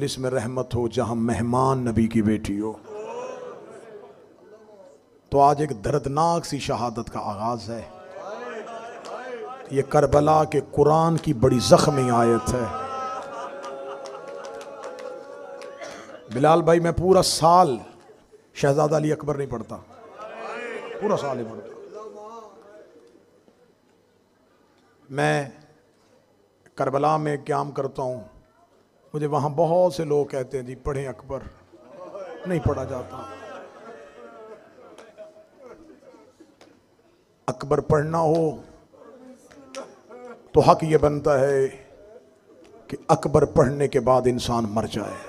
मजलिस में रहमत हो, जहां मेहमान नबी की बेटी हो। तो आज एक दर्दनाक सी शहादत का आगाज है। ये करबला के कुरान की बड़ी जख्मी आयत है। बिलाल भाई, मैं पूरा साल शहजादा अली अकबर नहीं पढ़ता, पूरा साल ही पढ़ता। मैं करबला में क़याम करता हूँ, मुझे वहाँ बहुत से लोग कहते हैं जी पढ़ें अकबर, नहीं पढ़ा जाता। अकबर पढ़ना हो तो हक ये बनता है कि अकबर पढ़ने के बाद इंसान मर जाए।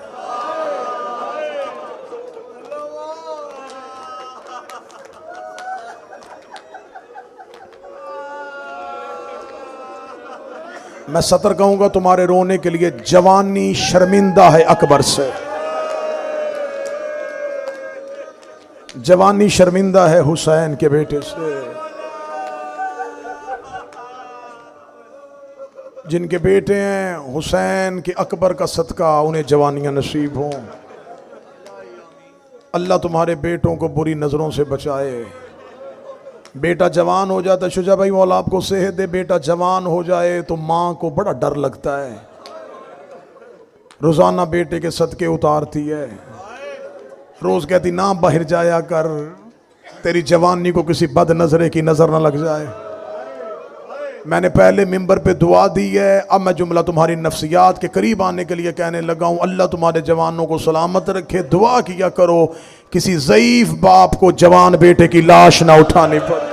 मैं सतर कहूंगा तुम्हारे रोने के लिए, जवानी शर्मिंदा है अकबर से, जवानी शर्मिंदा है हुसैन के बेटे से। जिनके बेटे हैं हुसैन के अकबर का सदका उन्हें जवानियां नसीब हों। अल्लाह तुम्हारे बेटों को बुरी नजरों से बचाए। बेटा जवान हो जाता, शुजा भाई मौला आपको सेहत दे, बेटा जवान हो जाए तो माँ को बड़ा डर लगता है, रोजाना बेटे के सदके उतारती है, रोज कहती ना बाहर जाया कर, तेरी जवानी को किसी बद नजरे की नजर ना लग जाए। मैंने पहले मिंबर पे दुआ दी है, अब मैं जुमला तुम्हारी नफ्सियात के करीब आने के लिए कहने लगा हूं। अल्लाह तुम्हारे जवानों को सलामत रखे। दुआ किया करो किसी ज़ईफ बाप को जवान बेटे की लाश ना उठानी पड़े।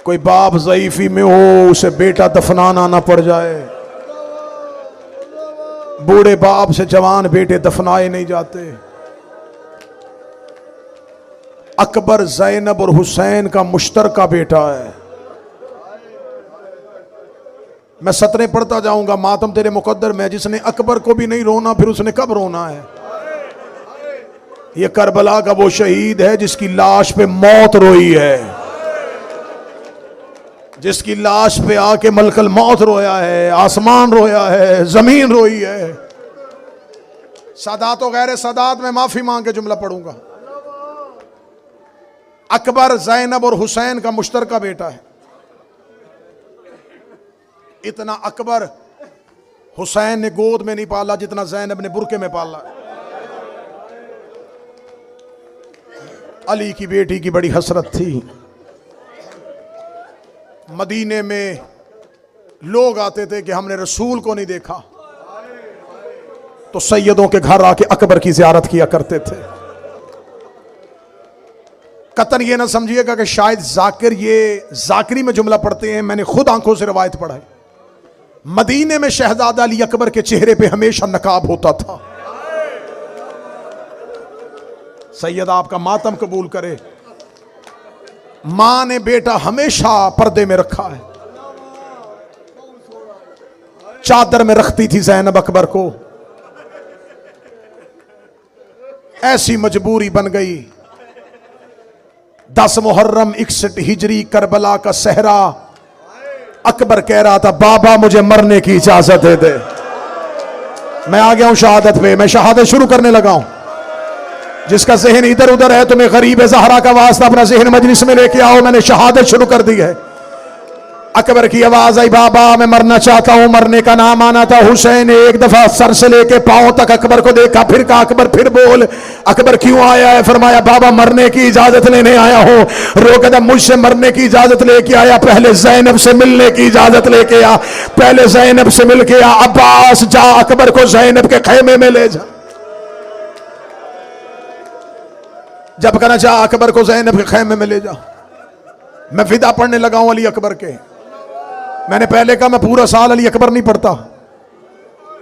कोई बाप ज़ईफी में हो, उसे बेटा दफनाना ना पड़ जाए। बूढ़े बाप से जवान बेटे दफनाए नहीं जाते। अकबर ज़ैनब और हुसैन का मुश्तरका बेटा है। मैं सतरे पढ़ता जाऊंगा, मातम तेरे मुकद्दर में। जिसने अकबर को भी नहीं रोना, फिर उसने कब रोना है। ये करबला का वो शहीद है जिसकी लाश पे मौत रोई है, जिसकी लाश पे आके मलकल मौत रोया है, आसमान रोया है, जमीन रोई है। सादात और गैर सादात में माफी मांग के जुमला पढ़ूंगा। अकबर ज़ैनब और हुसैन का मुश्तरका बेटा है। इतना अकबर हुसैन ने गोद में नहीं पाला जितना ज़ैनब ने बुरके में पाला। अली की बेटी की बड़ी हसरत थी। मदीने में लोग आते थे कि हमने रसूल को नहीं देखा, तो सैयदों के घर आके अकबर की ज़ियारत किया करते थे। कतन ये ना समझिएगा कि शायद जाकिर ये जाकिरी में जुमला पढ़ते हैं, मैंने खुद आंखों से रवायत पढ़ा है। मदीने में शहजादा अली अकबर के चेहरे पे हमेशा नकाब होता था। सैयद आपका मातम कबूल करे, मां ने बेटा हमेशा पर्दे में रखा है। चादर में रखती थी ज़ैनब अकबर को। ऐसी मजबूरी बन गई, 10 मुहर्रम 61 हिजरी करबला का सहरा। अकबर कह रहा था बाबा मुझे मरने की इजाजत दे दे। मैं आ गया हूं शहादत पे, मैं शहादत शुरू करने लगा हूं। जिसका जहन इधर उधर है, तुम्हें गरीब ज़हरा का वास्ता अपना जहन मजलिस में लेके आओ, मैंने शहादत शुरू कर दी है। अकबर की आवाज आई, बाबा मैं मरना चाहता हूं। मरने का नाम आना था। हुसैन ने एक दफा सर से लेके पांव तक अकबर को देखा, फिर कहा अकबर फिर बोल, अकबर क्यों आया है? फरमाया बाबा मरने की इजाजत लेने आया हूं। रोक मुझसे मरने की इजाजत लेके आया, पहले ज़ैनब से मिलने की इजाजत लेके आ, पहले ज़ैनब से मिल के आ। अब्बास जा अकबर को ज़ैनब के खैमे में ले जा। जब कहना चाह अकबर को ज़ैनब के खैमे में ले जा। मैं फिदा पढ़ने लगा हूं अली अकबर के। मैंने पहले कहा मैं पूरा साल अली अकबर नहीं पढ़ता,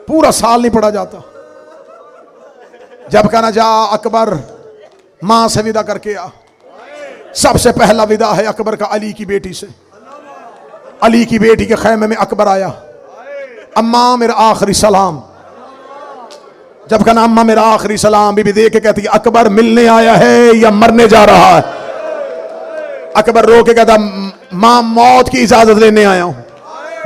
पूरा साल नहीं पढ़ा जाता। जब कहना जा अकबर मां से विदा करके आ। सबसे पहला विदा है अकबर का अली की बेटी से। अली की बेटी के खैमे में अकबर आया। अम्मा मेरा आखिरी सलाम। जब कहना अम्मा मेरा आखिरी सलाम, बीबी देख के कहती अकबर मिलने आया है या मरने जा रहा है? अकबर रो के कहता मां मौत की इजाजत लेने आया हूं।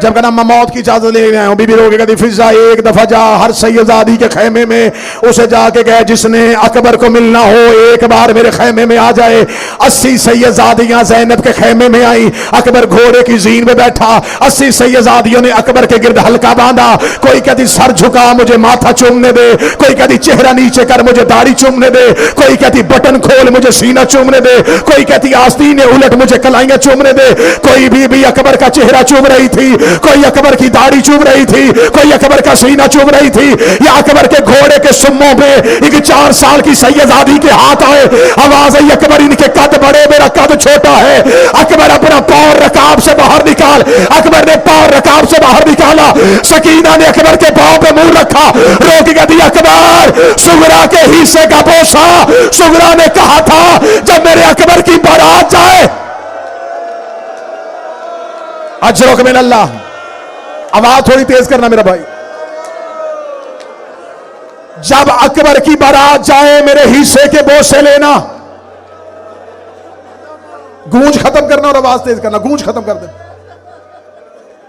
जब कहना मैं मौत की इजाजत लेने आया हूं, बीबी रोके कहती फिजा एक दफा जा हर सैयदादी के खैमे में उसे जाके कहे जिसने अकबर को मिलना हो एक बार मेरे खैमे में आ जाए। 80 सैयदादियां ज़ैनब के खैमे में आई। अकबर घोड़े की जीन में बैठा। 80 सैयदादियों ने अकबर के गिर्द हल्का बांधा। कोई कहती सर झुका मुझे माथा चूमने दे, कोई कहती चेहरा नीचे कर मुझे दाढ़ी चूमने दे, कोई कहती बटन खोल मुझे सीना चूमने दे, कोई कहती आस्तीन उलट मुझे कलाइयां चूमने दे। कोई भी अकबर का चेहरा चूम रही थी, कोई अकबर की दाढ़ी चूम रही थी, कोई अकबर का सीना चूम रही थी। या अकबर के घोड़े के सुम्मों पे एक 4 साल की सैयदादी के हाथ आए। आवाज आई अकबर इनके कद बड़े मेरा कद छोटा है। अकबर अपना पांव रकाब से बाहर निकाल। अकबर ने पांव रकाब से बाहर निकाला। सकीना ने अकबर के पांव पे मुंह रखा, रोक के दिया अकबर सुगरा के हिस्से का बोसा। सुगरा ने कहा था जब मेरे अकबर की बारात जाए अजरोक में अल्लाह। आवाज थोड़ी तेज करना मेरा भाई। जब अकबर की बारात जाए मेरे हिस्से के बोसे लेना। गूंज खत्म करना और आवाज तेज करना, गूंज खत्म कर दे।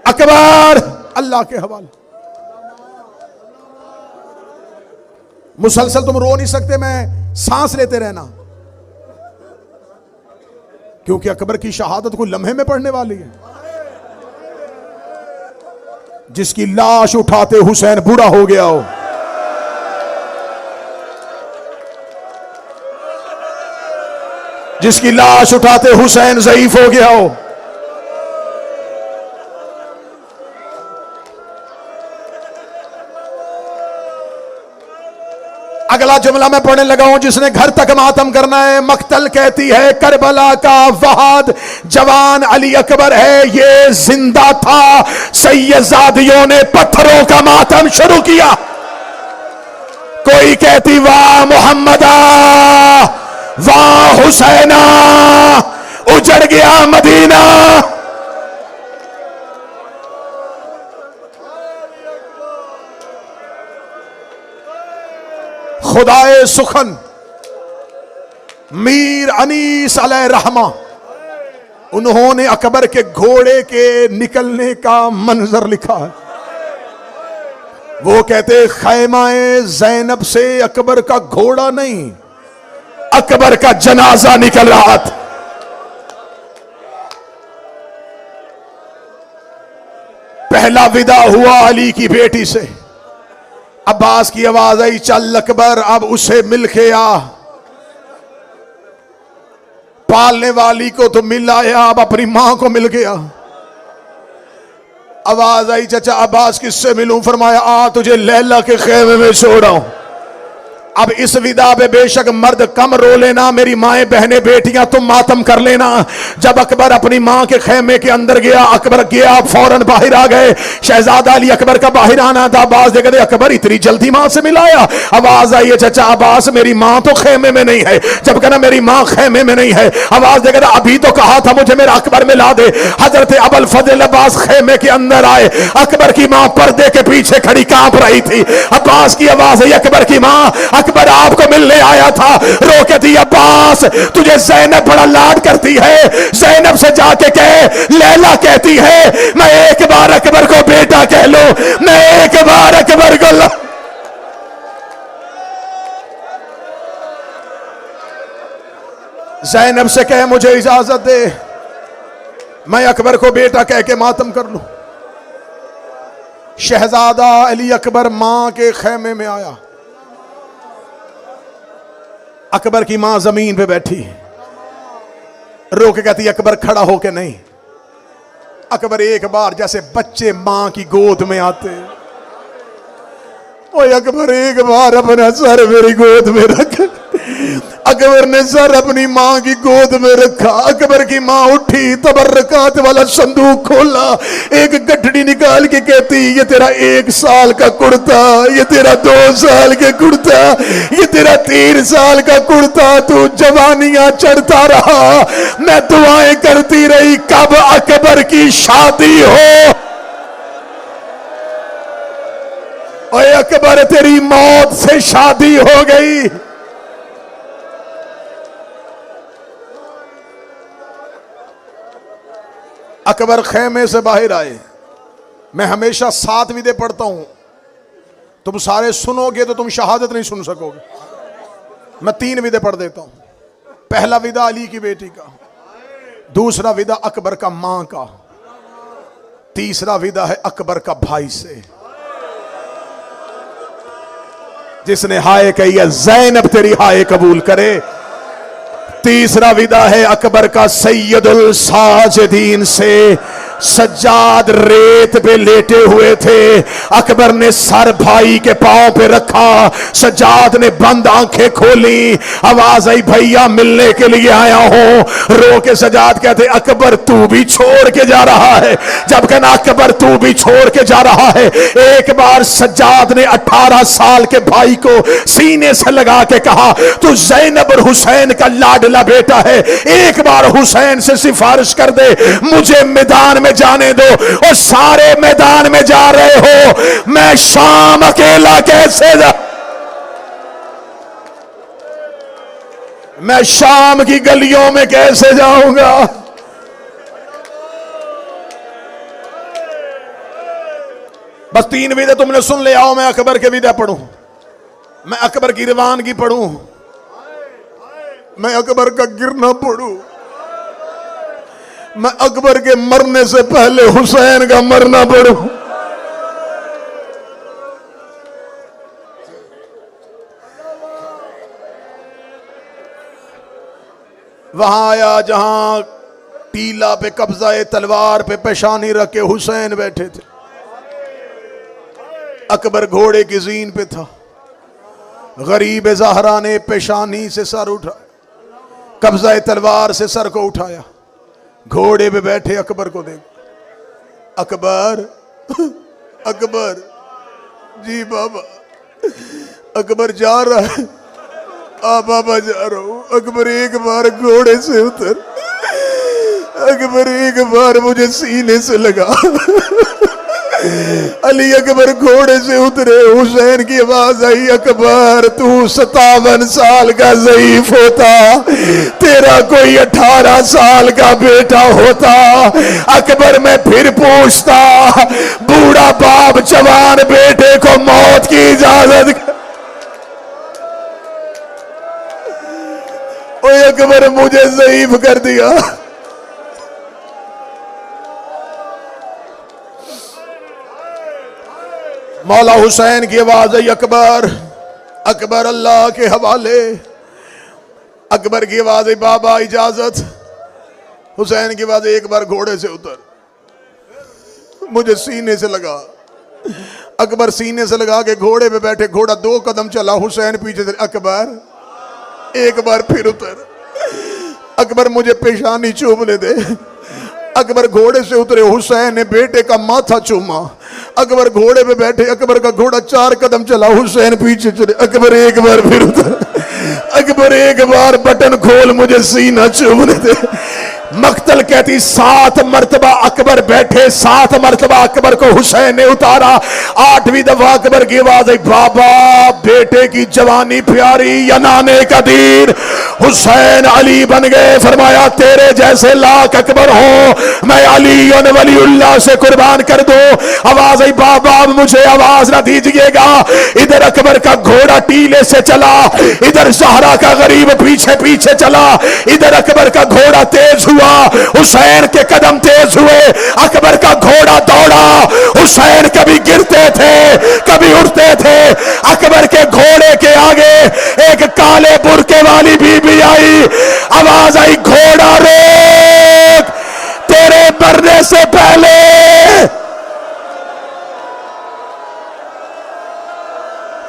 अकबर अल्लाह के हवाले। मुसलसल तुम रो नहीं सकते, मैं सांस लेते रहना, क्योंकि अकबर की शहादत को लम्हे में पड़ने वाली है। जिसकी लाश उठाते हुसैन बूढ़ा हो गया हो, जिसकी लाश उठाते हुसैन ज़ईफ हो गया हो। अगला जुमला मैं पढ़ने लगा हूं, जिसने घर तक मातम करना है। मक्तल कहती है करबला का वहाद जवान अली अकबर है, ये जिंदा था। सैयदादियों ने पत्थरों का मातम शुरू किया। कोई कहती वाह मोहम्मदा, वाह हुसैना, उजड़ गया मदीना। खुदाए सुखन मीर अनीस अलैहि रहमा, उन्होंने अकबर के घोड़े के निकलने का मंजर लिखा है। वो कहते खैमाए ज़ैनब से अकबर का घोड़ा नहीं, अकबर का जनाजा निकल रहा था। पहला विदा हुआ अली की बेटी से। अब्बास की आवाज आई चल अकबर अब उसे मिल के आ। पालने वाली को तो मिल आया, अब अपनी मां को मिल गया। आवाज आई चाचा अब्बास किससे मिलूं? फरमाया आ तुझे लैला के खेमे में छोड़ा हूं। अब इस विदा पे बेशक मर्द कम रो लेना, मेरी माएं बहनें बेटियां तुम मातम कर लेना। जब अकबर अपनी मां के खेमे के अंदर गया, अकबर गया फौरन बाहर आ गए। शहजादा अली अकबर का बाहर आना था। अब्बास देखते अकबर इतनी जल्दी मां से मिलाया। आवाज आई है चाचा अब्बास मेरी मां तो खेमे में नहीं है। जब कहना मेरी मां खेमे में नहीं है, आवाज देखता अभी तो कहा था मुझे मेरा अकबर मिला दे। हजरत अबुल फजल अब्बास खेमे के अंदर आए। अकबर की मां पर्दे के पीछे खड़ी कांप रही थी। अब्बास की आवाज आई अकबर की मां, अकबर आपको मिलने आया था। रो के दी अब्बास तुझे ज़ैनब बड़ा लाड करती है, ज़ैनब से जाके कह लैला कहती है मैं एक बार अकबर को बेटा कह लो, मैं एक बार अकबर को ज़ैनब से कह मुझे इजाजत दे मैं अकबर को बेटा कह के मातम कर लूं। शहजादा अली अकबर मां के खेमे में आया। अकबर की मां जमीन पे बैठी, रो के कहती अकबर खड़ा होके नहीं। अकबर एक बार जैसे बच्चे मां की गोद में आते, ओए अकबर एक बार अपना सर मेरी गोद में रख। अकबर ने सर अपनी मां की गोद में रखा। अकबर की मां उठी, तबर्रकात वाला संदूक खोला, एक गठड़ी निकाल के कहती ये तेरा 1 साल का कुर्ता, ये तेरा 2 साल का कुर्ता, ये तेरा 3 साल का कुर्ता, तू जवानियां चढ़ता रहा, मैं दुआएं करती रही कब अकबर की शादी हो। ओए अकबर तेरी मौत से शादी हो गई। अकबर खेमे से बाहर आए। मैं हमेशा 7 विदे पढ़ता हूं, तुम सारे सुनोगे तो तुम शहादत नहीं सुन सकोगे। मैं 3 विदे पढ़ देता हूं। पहला विदा अली की बेटी का, दूसरा विदा अकबर का मां का, तीसरा विदा है अकबर का भाई से, जिसने हाय कही है ज़ैनब तेरी हाय कबूल करे। तीसरा विदा है अकबर का सैयदुल साजिदीन से। सज्जाद रेत पे लेटे हुए थे, अकबर ने सर भाई के पांव पे रखा, सज्जाद ने बंद आंखें खोली, आवाज आई भैया मिलने के लिए आया हूं। रो के सज्जाद कहते अकबर तू भी छोड़ के जा रहा है। जब कहना अकबर तू भी छोड़ के जा रहा है, एक बार सज्जाद ने 18 साल के भाई को सीने से लगा के कहा तू ज़ैनब और हुसैन का लाडला बेटा है, एक बार हुसैन से सिफारिश कर दे, मुझे मैदान में जाने दो। और सारे मैदान में जा रहे हो, मैं शाम अकेला कैसे जा, मैं शाम की गलियों में कैसे जाऊंगा। बस 3 विदे तुमने सुन ले आओ, मैं अकबर के विदे पढ़ूं, मैं अकबर की रवानगी पढ़ूं, मैं अकबर का गिरना पढ़ूं, मैं अकबर के मरने से पहले हुसैन का मरना पढ़ूं। वहां आया जहां टीला पे कब्जा तलवार पे पेशानी रख के हुसैन बैठे थे। अकबर घोड़े की जीन पे था, गरीब ज़हरा ने पेशानी से सर उठाया, कब्जा तलवार से सर को उठाया, घोड़े पे बैठे अकबर को देख, अकबर अकबर जी बाबा, अकबर जा रहा है, आ बाबा जा रहा हूं। अकबर एक बार घोड़े से उतर, अकबर एक बार मुझे सीने से लगा। अली अकबर घोड़े से उतरे, हुसैन की आवाज आई अकबर तू 57 साल का ज़ईफ होता, तेरा कोई 18 साल का बेटा होता। अकबर मैं फिर पूछता, बूढ़ा बाप जवान बेटे को मौत की इजाजत, ओए अकबर मुझे ज़ईफ कर दिया। मौला हुसैन की आवाज आई अकबर, अकबर अल्लाह के हवाले। अकबर की आवाज आई बाबा इजाजत। हुसैन की आवाज एक बार घोड़े से उतर, मुझे सीने से लगा। अकबर सीने से लगा के घोड़े पे बैठे, घोड़ा 2 कदम चला, हुसैन पीछे से, अकबर एक बार फिर उतर, अकबर मुझे पेशानी चूमने दे। अकबर घोड़े से उतरे, हुसैन ने बेटे का माथा चूमा। अकबर घोड़े पे बैठे, अकबर का घोड़ा 4 कदम चला, हुसैन पीछे चले। अकबर एक बार फिर उतर, अकबर एक बार बटन खोल मुझे सीना चूमने दे। मक्तल कहती 7 मरतबा अकबर बैठे, 7 मरतबा अकबर को हुसैन ने उतारा। 8वीं दफा अकबर की आवाज आई बाबा बेटे की जवानी प्यारी या नाने का दीन। हुसैन अली बन गए। फरमाया तेरे जैसे लाख अकबर हो, मैं अली और वलीउल्लाह से कुर्बान कर दो। आवाज आई बाबा मुझे आवाज ना दीजिएगा। इधर अकबर का घोड़ा टीले से चला, इधर ज़हरा का गरीब पीछे पीछे चला। इधर अकबर का घोड़ा तेज हुआ, हुसैन के कदम तेज हुए। अकबर का घोड़ा दौड़ा, हुसैन कभी गिरते थे कभी उड़ते थे। अकबर के घोड़े के आगे एक काले बुरके वाली बीबी आई। आवाज आई घोड़ा रोक, तेरे मरने से पहले,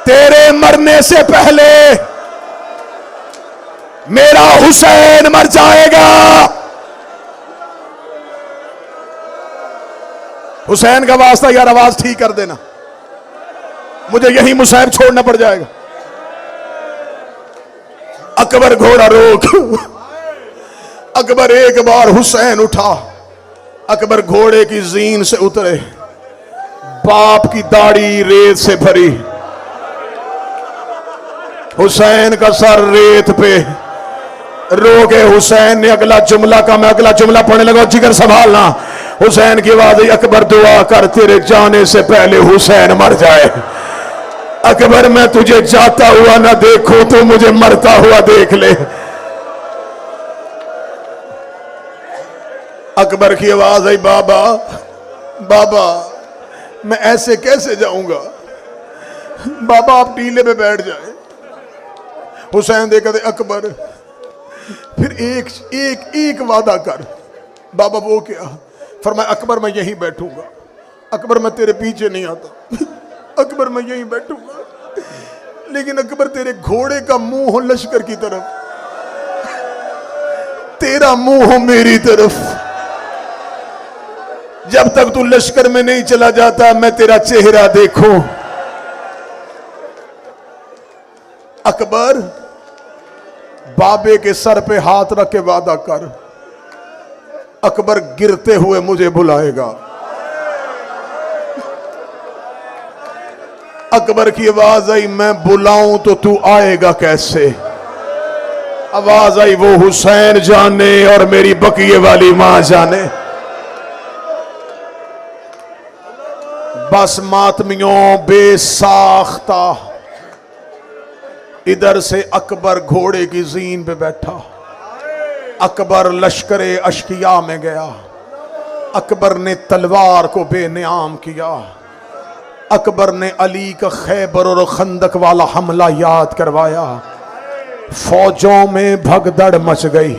तेरे मरने से पहले मेरा हुसैन मर जाएगा। हुसैन का वास्ता यार आवाज ठीक कर देना, मुझे यही मुसाहिब छोड़ना पड़ जाएगा। अकबर घोड़ा रोक। अकबर एक बार हुसैन उठा, अकबर घोड़े की जीन से उतरे। बाप की दाढ़ी रेत से भरी, हुसैन का सर रेत पे। रोके हुसैन ने अगला जुमला का, मैं अगला जुमला पढ़ने लगा, जिगर संभालना। हुसैन की आवाज आई, अकबर दुआ कर तेरे जाने से पहले हुसैन मर जाए। अकबर मैं तुझे जाता हुआ ना देखूं तो मुझे मरता हुआ देख ले। अकबर की आवाज आई, बाबा बाबा मैं ऐसे कैसे जाऊंगा, बाबा आप टीले पे बैठ जाए। हुसैन देखा दे अकबर फिर एक एक एक वादा कर। बाबा वो क्या? फरमाया अकबर मैं यहीं बैठूंगा, अकबर मैं तेरे पीछे नहीं आता, अकबर मैं यहीं बैठूंगा, लेकिन अकबर तेरे घोड़े का मुंह हो लश्कर की तरफ, तेरा मुंह हो मेरी तरफ। जब तक तू लश्कर में नहीं चला जाता मैं तेरा चेहरा देखूं। अकबर बाबे के सर पे हाथ रख के वादा कर, अकबर गिरते हुए मुझे बुलाएगा। अकबर की आवाज आई, मैं बुलाऊं तो तू आएगा कैसे? आवाज आई, वो हुसैन जाने और मेरी बकिए वाली मां जाने। बस मातमियों बेसाख्ता इधर से अकबर घोड़े की जीन पे बैठा, अकबर लश्करे अश्किया में गया, अकबर ने तलवार को बेनियाम किया, अकबर ने अली का खैबर और खंदक वाला हमला याद करवाया। फौजों में भगदड़ मच गई,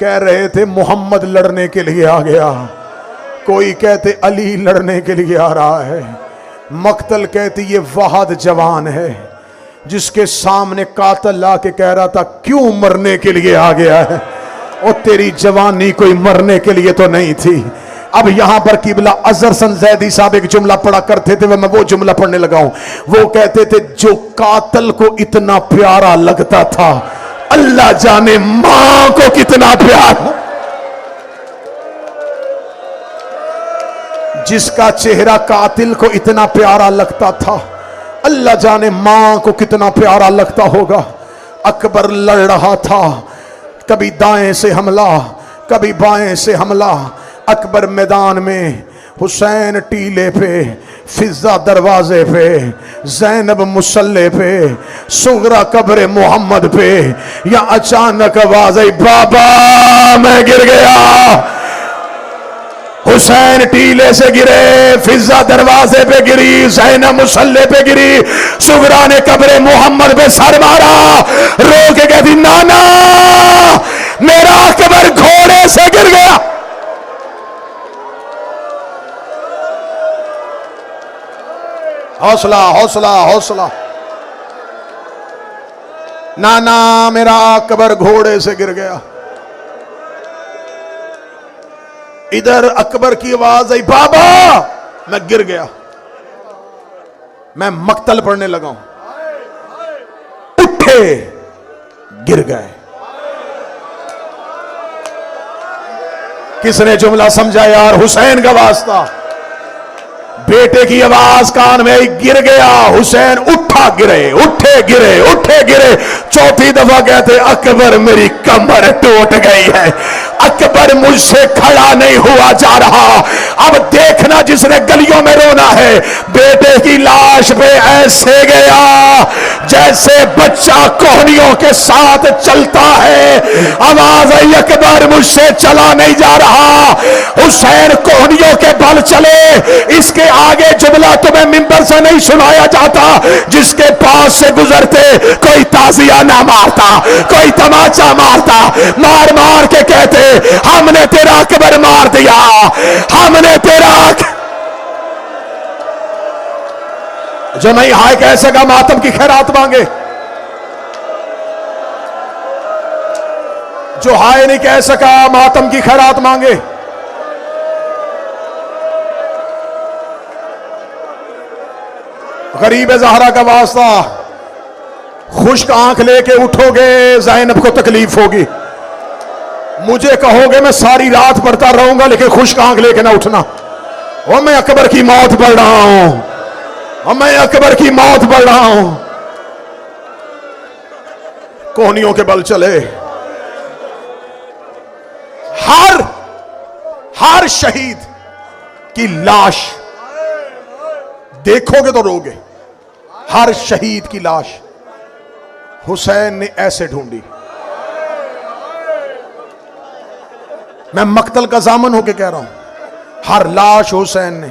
कह रहे थे मोहम्मद लड़ने के लिए आ गया, कोई कहते अली लड़ने के लिए आ रहा है, मक्तल कहती ये वाहद जवान है जिसके सामने कातिल आके कह रहा था क्यों मरने के लिए आ गया है, और तेरी जवानी कोई मरने के लिए तो नहीं थी। अब यहां पर किबला अजहर सन जैदी साहब एक जुमला पढ़ा करते थे, मैं वो जुमला पढ़ने लगा हूं। वो कहते थे जो कातिल को इतना प्यारा लगता था अल्लाह जाने मां को कितना प्यारा, जिसका चेहरा कातिल को इतना प्यारा लगता था अल्लाह जाने मां को कितना प्यारा लगता होगा। अकबर लड़ रहा था, कभी दाएं से हमला कभी बाएं से हमला। अकबर मैदान में, हुसैन टीले पे, फिजा दरवाजे पे, जैनब मुसल्ले पे, सुगरा कब्र मोहम्मद पे। या अचानक आवाज आई, बाबा मैं गिर गया। हुसैन टीले से गिरे, फिजा दरवाजे पे गिरी, जैनब मुसल्ले पे गिरी, सुगरा ने कब्र मोहम्मद पे सर मारा, रो के कहती नाना मेरा अकबर घोड़े से गिर गया। हौसला हौसला हौसला, नाना मेरा अकबर घोड़े से गिर गया। इधर अकबर की आवाज आई, बाबा मैं गिर गया, मैं मक्तल पढ़ने लगा हूं। उठे, गिर गए। किसने जुमला समझा यार? हुसैन का वास्ता। बेटे की आवाज कान में, गिर गया। हुसैन उठा गिरे, उठे गिरे, उठे गिरे। चौथी दफा कहते अकबर मेरी कमर टूट गई है, अकबर मुझसे खड़ा नहीं हुआ जा रहा। अब देखना जिसने गलियों में रोना है, बेटे की लाश पे ऐसे गया जैसे बच्चा कोहनियों के साथ चलता है। आवाज आई अकबर मुझसे चला नहीं जा रहा। हुसैन कोहनियों के बल चले। इसके आगे जुमला तुम्हें मिंबर से नहीं सुनाया जाता। जिसके पास से गुजरते कोई ताजिया ना मारता, कोई तमाचा मारता, मार मार के कहते हमने तेरा अकबर मार दिया, हमने तेरा। जो नहीं हाय कह सका मातम की खैरात मांगे, जो हाय नहीं कह सका मातम की खैरात मांगे। गरीब ज़हरा का वास्ता, खुश्क आंख लेके उठोगे ज़ैनब को तकलीफ होगी। मुझे कहोगे मैं सारी रात पढ़ता रहूंगा लेकिन खुश्क आंख लेके ना उठना। और मैं अकबर की मौत पढ़ रहा हूं, और मैं अकबर की मौत पढ़ रहा हूं। कोहनियों के बल चले। हर शहीद की लाश देखोगे तो रोगे। हर शहीद की लाश हुसैन ने ऐसे ढूंढी। मैं मक्तल का जामन होके कह रहा हूं, हर लाश हुसैन ने,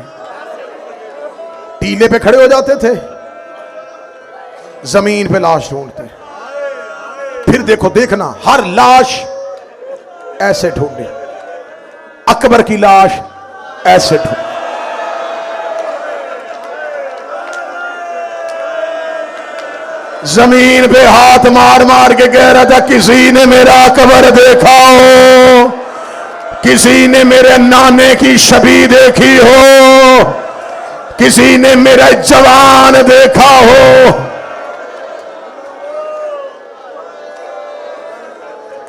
टीले पे खड़े हो जाते थे, जमीन पे लाश ढूंढते, फिर देखो देखना हर लाश ऐसे ढूंढी। अकबर की लाश ऐसे ढूंढी। जमीन पे हाथ मार मार के कह रहा था, किसी ने मेरा अकबर देखा हो, किसी ने मेरे नाने की छवि देखी हो, किसी ने मेरा जवान देखा हो।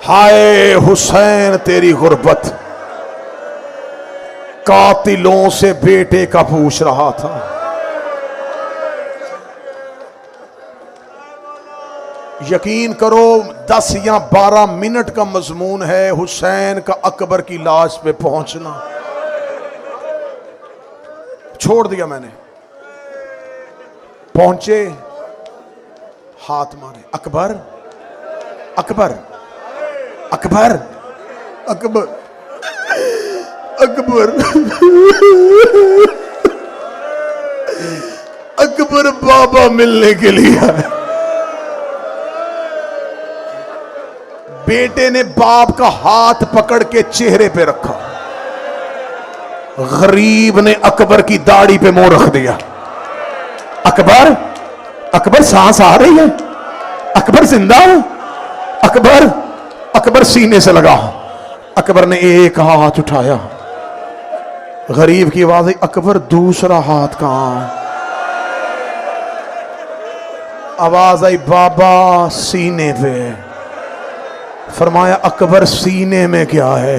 हाय हुसैन तेरी गुर्बत। कातिलों से बेटे का पूछ रहा था। यकीन करो 10 या 12 मिनट का मजमून है हुसैन का अकबर की लाश पे पहुंचना। छोड़ दिया मैंने, पहुंचे, हाथ मारे, अकबर अकबर अकबर अकबर अकबर अकबर बाबा मिलने के लिए आए। बेटे ने बाप का हाथ पकड़ के चेहरे पे रखा। गरीब ने अकबर की दाढ़ी पे मुंह रख दिया। अकबर अकबर सांस आ रही है, अकबर जिंदा हो, अकबर अकबर सीने से लगा। अकबर ने एक हाथ उठाया। गरीब की आवाज आई, अकबर दूसरा हाथ कहां? आवाज आई, बाबा सीने पे। फरमाया अकबर सीने में क्या है?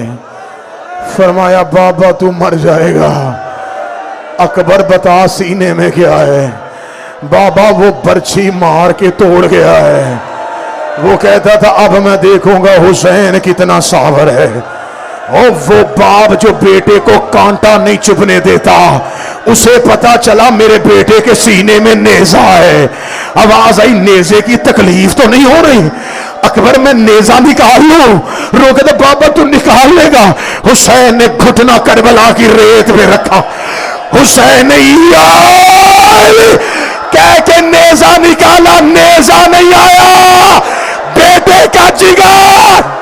फरमाया बाबा तू मर जाएगा। अकबर बता सीने में क्या है? बाबा वो बर्छी मार के तोड़ गया है। वो कहता था अब मैं देखूंगा हुसैन कितना सावर है। और वो बाप जो बेटे को कांटा नहीं चुभने देता, उसे पता चला मेरे बेटे के सीने में नेजा है। आवाज आई, नेजे की तकलीफ तो नहीं हो रही? अकबर मैं नेजा निकाल लूं? रोके तो बाबा तू निकाल लेगा। हुसैन ने घुटना करबला की रेत पे रखा। हुसैन ने कह के नेजा निकाला, नेजा नहीं आया, बेटे का जिगर।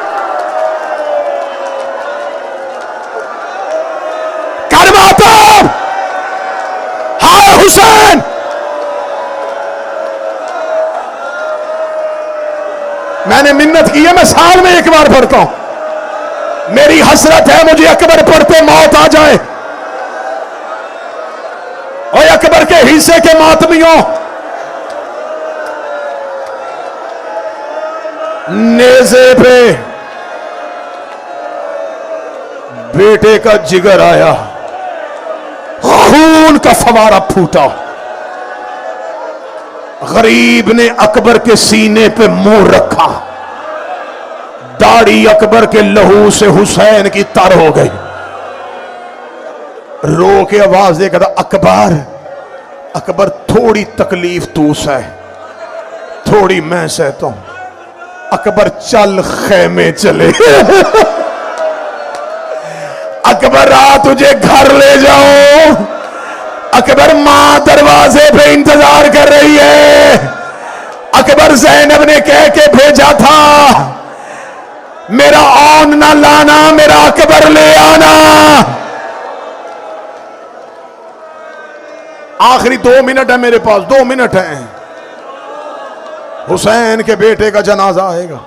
करवाता हाय हुसैन। मैंने मिन्नत की है, मैं साल में एक बार पढ़ता हूं। मेरी हसरत है मुझे अकबर पढ़ते मौत आ जाए। और अकबर के हिस्से के मातमियों, नेज़े पे बेटे का जिगर आया, खून का फवारा फूटा। गरीब ने अकबर के सीने पे मुंह रखा। दाढ़ी अकबर के लहू से हुसैन की तर हो गई। रो के आवाज देकर अकबर अकबर थोड़ी तकलीफ तू सह, थोड़ी मैं सहता हूं। अकबर चल खेमे चले। अकबर आ तुझे घर ले जाओ। अकबर मां दरवाजे पे इंतजार कर रही है। अकबर ज़ैनब ने कह के भेजा था, मेरा औन ना लाना, मेरा अकबर ले आना। आखिरी 2 मिनट है मेरे पास, 2 मिनट हैं। हुसैन के बेटे का जनाजा आएगा।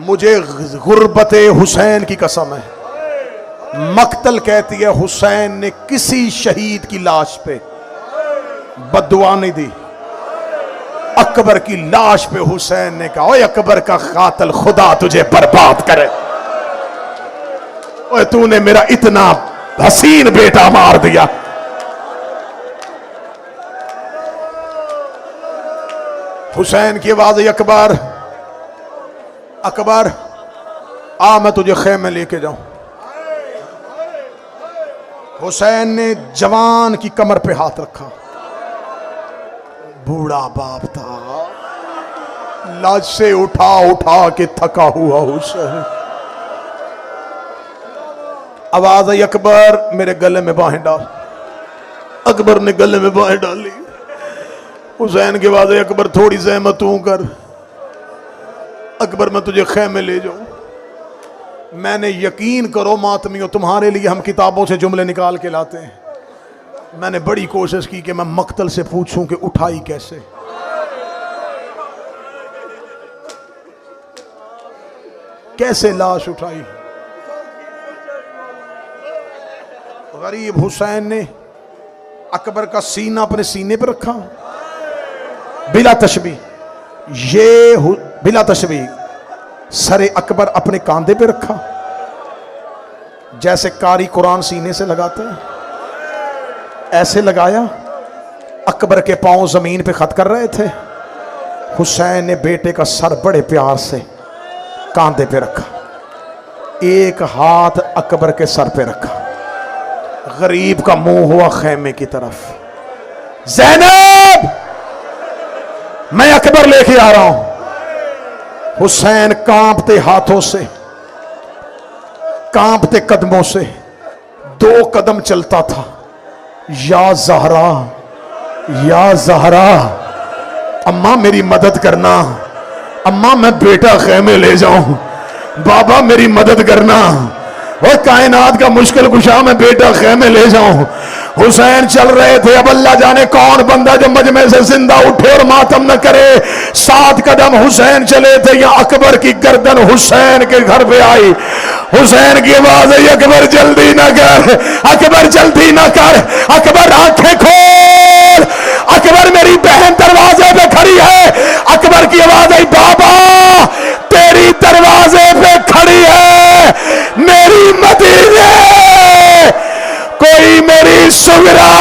मुझे गुर्बते हुसैन की कसम है। मक्तल कहती है हुसैन ने किसी शहीद की लाश पे बद्दुआ नहीं दी। अकबर की लाश पे हुसैन ने कहा, ओए अकबर का कातिल, खुदा तुझे बर्बाद करे। ओए तूने मेरा इतना हसीन बेटा मार दिया। हुसैन की आवाज, अकबर अकबर आ मैं तुझे खेमे लेके जाऊं। हुसैन ने जवान की कमर पे हाथ रखा। बूढ़ा बाप था, लाज से उठा उठा के थका हुआ हुसैन। आवाज आई, अकबर मेरे गले में बाहें डाल। अकबर ने गले में बाहें डाली। हुसैन के बाद अकबर थोड़ी सहमत तू कर, अकबर मैं तुझे खेमे ले जाऊं। मैंने, यकीन करो मातमियों, तुम्हारे लिए हम किताबों से जुमले निकाल के लाते हैं। मैंने बड़ी कोशिश की कि मैं मक्तल से पूछूं कि उठाई कैसे। कैसे लाश उठाई। गरीब हुसैन ने अकबर का सीना अपने सीने पर रखा, बिला तशबी। ये बिला तशबी सरे अकबर अपने कांधे पे रखा, जैसे कारी कुरान सीने से लगाता है, ऐसे लगाया। अकबर के पांव जमीन पे खत कर रहे थे। हुसैन ने बेटे का सर बड़े प्यार से कांधे पे रखा, एक हाथ अकबर के सर पे रखा। गरीब का मुंह हुआ खेमे की तरफ। ज़ैनब, मैं अकबर लेके आ रहा हूं। हुसैन कांपते हाथों से, कांपते कदमों से 2 कदम चलता था। या ज़हरा, या ज़हरा, अम्मा मेरी मदद करना, अम्मा मैं बेटा खेमे ले जाऊं, बाबा मेरी मदद करना, और कायनात का मुश्किल कुशा मैं बेटा खेमे ले जाऊं। हुसैन चल रहे थे। अब अल्लाह जाने कौन बंदा जो मजमे से जिंदा उठे और मातम न करे। 7 कदम हुसैन चले थे, या अकबर की गर्दन हुसैन के घर पे आई। हुसैन की आवाज आई, अकबर जल्दी ना कर, अकबर जल्दी ना कर, अकबर आंखें खोल, अकबर मेरी बहन दरवाजे पे खड़ी है। अकबर की आवाज आई, बाबा तेरी दरवाजे पे खड़ी है मेरी मदीने, कोई मेरी सुगरा।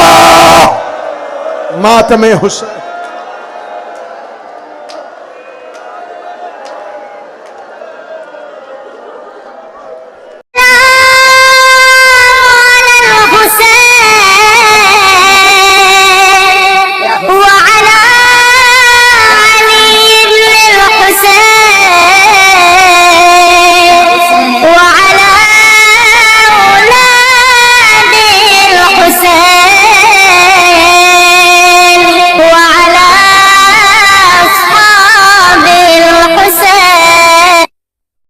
मातमे हुसैन।